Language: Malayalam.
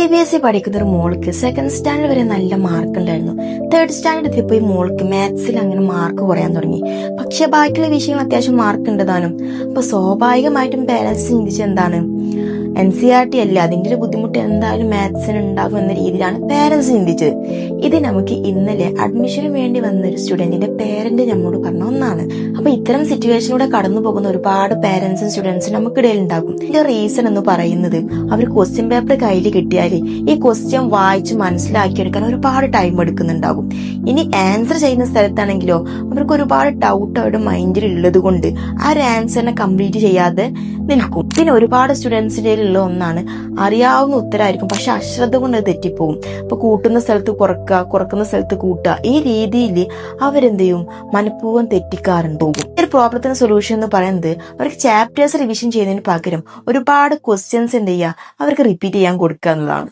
CBSE പഠിക്കുന്ന ഒരു മോൾക്ക് സെക്കൻഡ് സ്റ്റാൻഡേർഡ് വരെ നല്ല മാർക്ക് ഉണ്ടായിരുന്നു. തേർഡ് സ്റ്റാൻഡേർഡ് എത്തിയപ്പോൾ ഈ മോൾക്ക് മാത്സിൽ അങ്ങനെ മാർക്ക് കുറയാൻ തുടങ്ങി. പക്ഷെ ബാക്കിയുള്ള വിഷയങ്ങൾ അത്യാവശ്യം മാർക്ക് ഉണ്ട് താനും. അപ്പൊ സ്വാഭാവികമായിട്ടും പേരൻസ് ചിന്തിച്ചത് എന്താണ്, NCERT അല്ല, അതിന്റെ ഒരു ബുദ്ധിമുട്ട് എന്തായാലും മാത്സിന് ഉണ്ടാകും എന്ന രീതിയിലാണ് പേരൻസ് ചിന്തിച്ചത്. ഇത് നമുക്ക് ഇന്നലെ അഡ്മിഷന് വേണ്ടി വന്ന ഒരു സ്റ്റുഡന്റിന്റെ പേരന്റ് നമ്മോട് പറഞ്ഞ ഒന്നാണ്. അപ്പൊ ഇത്തരം സിറ്റുവേഷനിലൂടെ കടന്നു പോകുന്ന ഒരുപാട് പേരൻസും സ്റ്റുഡൻസും നമുക്കിടയിൽ ഉണ്ടാകും. ഇതിന്റെ റീസൺ എന്ന് പറയുന്നത്, അവർ ക്വസ്റ്റ്യൻ പേപ്പർ കയ്യിൽ കിട്ടിയാൽ ഈ ക്വസ്റ്റ്യൻ വായിച്ച് മനസ്സിലാക്കിയെടുക്കാൻ ഒരുപാട് ടൈം എടുക്കുന്നുണ്ടാകും. ഇനി ആൻസർ ചെയ്യുന്ന സ്ഥലത്താണെങ്കിലോ അവർക്ക് ഒരുപാട് ഡൗട്ട് അവരുടെ മൈൻഡിൽ ഉള്ളത് കൊണ്ട് ആ ഒരു ആൻസറിനെ കംപ്ലീറ്റ് ചെയ്യാതെ നിൽക്കും. പിന്നെ ഒരുപാട് സ്റ്റുഡൻസിന്റെ ഉള്ള ഒന്നാണ്, അറിയാവുന്ന ഉത്തരമായിരിക്കും പക്ഷെ അശ്രദ്ധ കൊണ്ട് അത് തെറ്റിപ്പോകും. അപ്പൊ കൂട്ടുന്ന സ്ഥലത്ത് കുറക്കുക, കുറക്കുന്ന സ്ഥലത്ത് കൂട്ടുക, ഈ രീതിയിൽ അവരെന്ത് ചെയ്യും, മനഃപൂർവ്വം തെറ്റിക്കാറുണ്ട്. ഈ ഒരു പ്രോബ്ലത്തിന് സൊല്യൂഷൻ എന്ന് പറയുന്നത്, അവർക്ക് ചാപ്റ്റേഴ്സ് റിവിഷൻ ചെയ്യുന്നതിന് പകരം ഒരുപാട് ക്വസ്റ്റ്യൻസ് എന്ത് ചെയ്യുക, അവർക്ക് റിപ്പീറ്റ് ചെയ്യാൻ കൊടുക്കുക എന്നുള്ളതാണ്.